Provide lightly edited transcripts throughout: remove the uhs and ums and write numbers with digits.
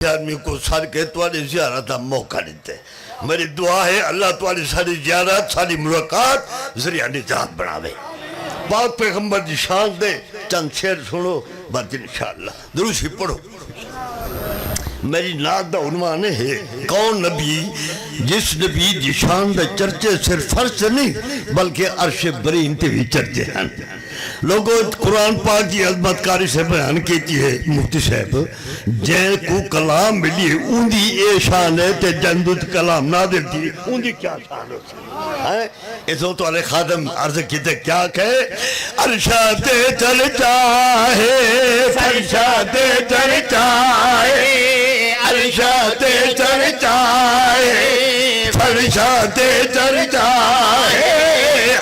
بیٹھے آدمی کو سار کے توالی زیارت موقع دیتے میری دعا ہے اللہ توالی ساری زیارت ساری ملاقات ذریعہ نجات بناوے پاک پیغمبر دی شان دے چند شعر سنو بعد انشاءاللہ دروشی پڑھو میری نعت دا عنوان ہے کون نبی جس نبی دی شان دا چرچے صرف فرض نہیں بلکہ عرش برین تے بھی چرچے ہیں لوگوں قرآن پاک کی عظمت کاری سے بیان کیتی ہے مفتی صاحب جین کو کلام ملی ان دی اے شان ہے تے جندت کلام نادر تھی ان دی کیا شان ہے اسو تو علیہ خادم عرض کیتے کیا کہے ارشاد چل چاہے فرشاد چل چاہے ارشاد چل چاہے فرشاد چل چاہے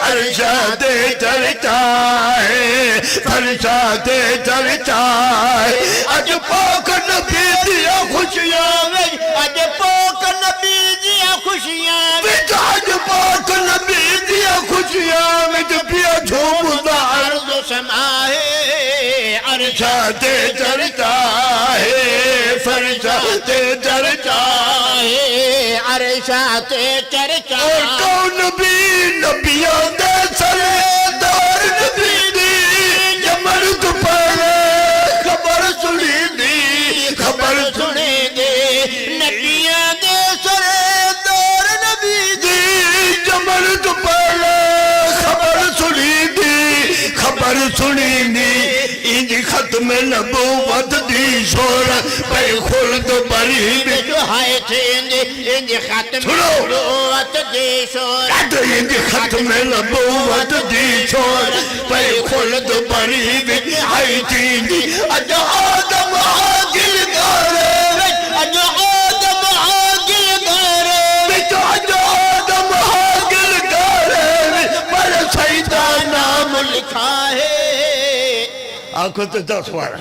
ارشاد چل چاہے فرشاد چل چاہے اج پاک نبی دیا خوشیاں میں اج پاک نبی دیا خوشیاں میں اج پاک نبی دیا خوشیاں میں پیا جھومدا عرض و سمائے ارشاد چل چاہے فرشاد چل چاہے عرشات چرچا اور کون نبی نبیوں دے سردار نبی دی جمر تو پہلے خبر سنی دی خبر سنی دے نبیاں دے سردار نبی دی جمر تو پہلے خبر سنی دی خبر سنی دی انج ختم نبوت دی شور پہ خلد بری میں جو ہائے تھے انج ختم نبوت دی شور انج ختم نبوت دی شور پہ خلد بری میں آئی تھی اج آدم آگل گارے اج آدم آگل گارے اج آدم آگل گارے پر سیدہ نام لکھا ہے آنکھوں تو 10 بار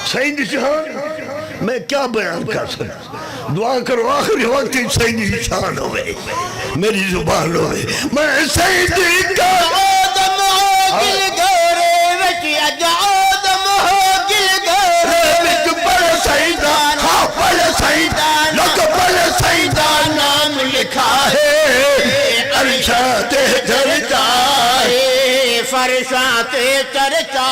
سید شان میں کیا بیان کر سکتا دعا کرو آخری وقت سید شان ہوئے میری زبان ہوئے میں سید کا آدم آگل گارے وچی اج آدم آگل گارے وچ پر سیدہ ہاں پر سیدہ لوگ پر سیدہ نام لکھا ہے ارشاد چرچا ہے فرشات چرچا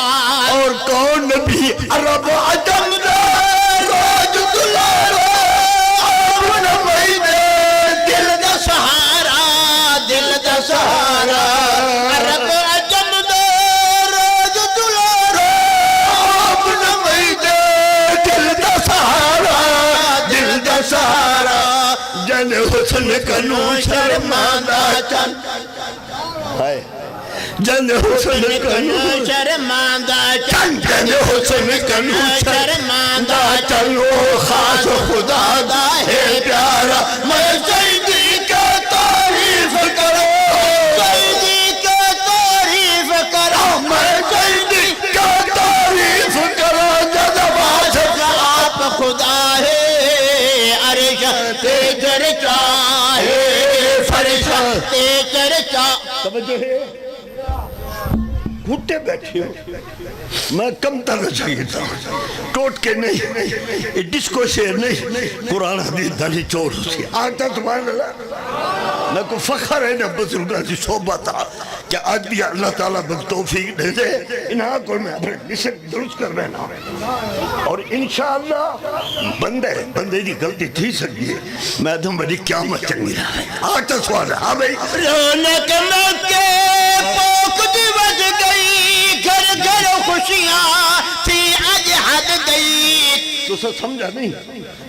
اور کون نبی عرب عجم دا راج دلارا آمن مہینے دل دا سہارا دل دا سہارا عرب عجم دا راج دلارا آمن مہینے دل دا سہارا دل دا سہارا جن حسن کنو شرماندہ چل جن حسن کنو شرماندہ چل جن حسن کنو شرماندہ چلو خاص خدا دا ہے پیارا میں سیدی کا تعریف کرو سیدی کا تعریف کرو میں سیدی کا تعریف کرو جد باشد آپ خدا ہے عرش تے چرچا ہے فرش تے چرچا توجہ ہے گھٹے بیٹھے ہو میں کم تر چاہیے تھا ٹوٹ کے نہیں ڈسکو شیر نہیں قرآن حدیث دھانی چور ہو سی آتا سبحان اللہ میں کو فخر ہے نہ بزرگاں کی صحبت تھا کہ آج بھی اللہ تعالیٰ بس توفیق دے دے انہاں کو میں اپنے نسک درست کر رہنا اور انشاءاللہ بندے دی غلطی تھی سکتی ہے میں تو بڑی قیامت چنگی رہا ہے آتا سوال ہے ہاں بھائی رونق مکے پوک دیوز گئی گھر گھر خوشیاں تھی اج حد گئی تو سب سمجھا نہیں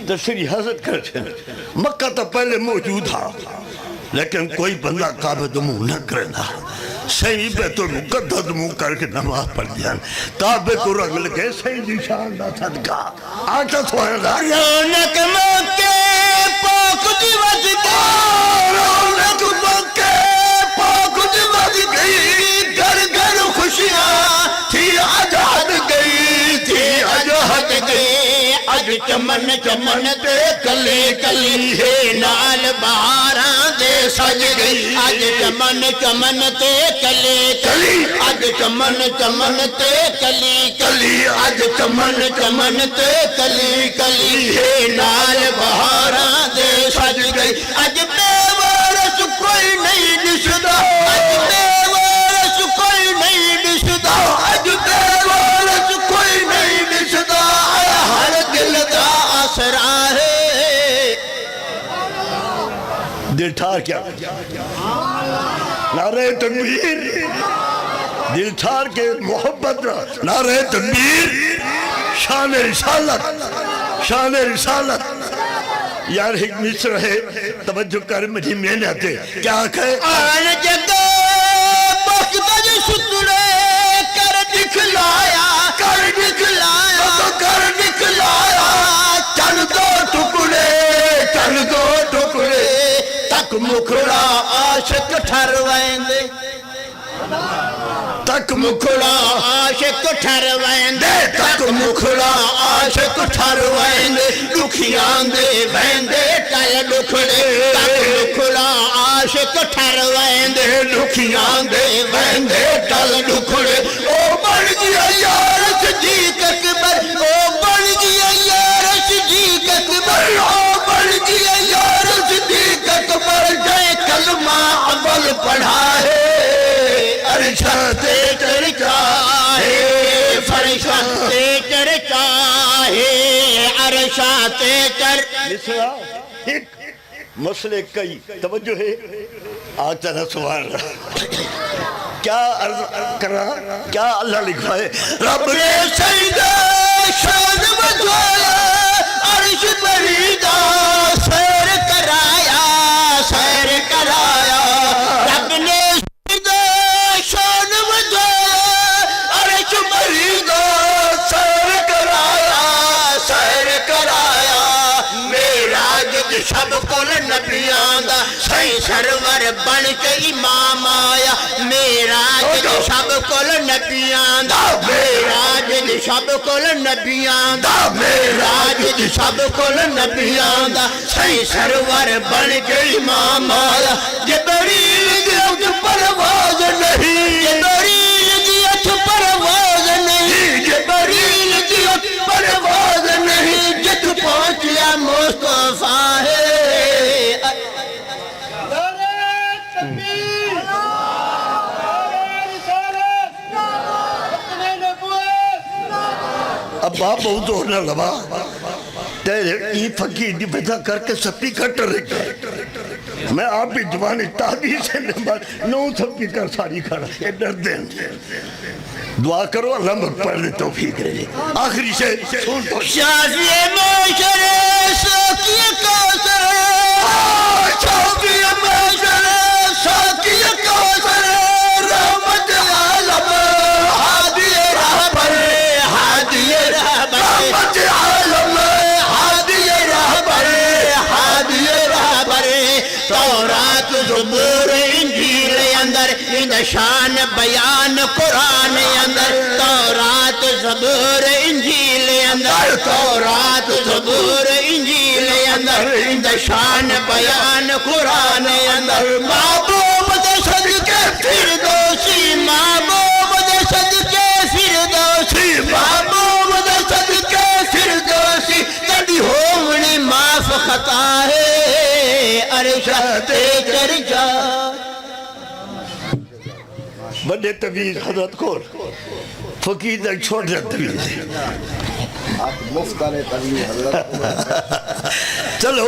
تشریح حضرت کرتے ہیں مکہ تو پہلے موجود تھا لیکن کوئی بندہ کعبہ تو منہ نہ کرنا صحیح بیت المقدس منہ کر کے نماز پڑھ دیا کعبہ کو رنگ لگے صحیح نشان دا صدقہ آٹھا سوائے گا رونق مکے پوک دیوز گئی رونق مکے پاک دیوز گئی گھر گھر خوشیاں تھی اج حد گئی تھی اج حد گئی اج چمن چمن تے کلی کلی ہے نال بہاراں دے سج گئی اج چمن چمن تے کلی کلی اج چمن چمن تے کلی کلی اج چمن چمن تے کلی کلی ہے نال بہاراں دے سج گئی اج بے وارث کوئی نہیں دسدا اج بے وارث کوئی نہیں دسدا اج بے وارث کوئی نہیں دسدا ہر دل دا آسرا ہے دل ٹھار کیا نعرہ تکبیر دل ٹھار کے محبت نعرہ تکبیر شان رسالت شان رسالت یار ایک مصر ہے توجہ کر مجھے محنت ہے کیا کہے آن جگہ بخت سترے کر دکھلایا چل دو ٹکڑے تک مکھڑا عاشق ٹھروائندے تک مکھڑا عاشق ٹھروائندے تک مکھڑا عاشق ٹھروائندے دکھیاں دے ویندے ٹل ڈکھڑے تک مکھڑا عاشق ٹھروائندے دکھیاں دے ویندے ٹل ڈکھڑے او بن گیا یار صدیق اکبر او بن گیا یار صدیق اکبر او بن گیا یار صدیق اکبر جے کلمہ عمل پڑھا ہے عرشاتے چرچا ہے فرشاتے چرچا ہے عرشاتے مصرہ ایک مسئلے کئی توجہ ہے آتا نہ سوال کیا عرض کر رہا کیا اللہ لکھا ہے رب نے سجدہ شان بدوایا عرش بریدہ سیر کرایا رب نے سجدہ شان بدوایا عرش بریدہ سیر کرایا میراج شب کل نبیاں دا سی سرور بن کے امام آیا میراج شب کل نبیاں دا میراج شب کل نبیاں دا میراج شب کل نبیاں دا سی سرور بن کے امام آیا جبریل دی اٹھ پرواز نہیں جبریل دی اٹھ پرواز نہیں جبریل دی اٹھ پرواز نہیں جت پہنچیا مصطفیٰ ہے اب باپ بہت ہونا لبا تیرے ای فقیر دی وجہ کر کے سپی کٹر رکھا میں آپ بھی جوانی تحبیر سے نمبر نو سپی کر ساری کھڑا یہ ڈر دیں دعا کرو اللہ مجھ پڑھنے توفیق رہے آخری سے سن تو شافی معاشر ساکی کوثر شافی معاشر ساکی کوثر رحمت عالم ہادی رہبر رحمت عالم ہادی رہبر تورات زبور انجیل اندر ان شان بیان قرآن اندر تورات زبور انجیل اندر تورات زبور انجیل اندر ان شان بیان قرآن اندر محبوب دے صدقے فردوسی محبوب دے صدقے فردوسی محبوب دے صدقے فردوسی تڑی ہومنی معاف خطا ہے عرشات چرچا بڑے طویل حضرت کور فقیر ایک چھوڑ جاتا طویل مفتانے طویل حضرت چلو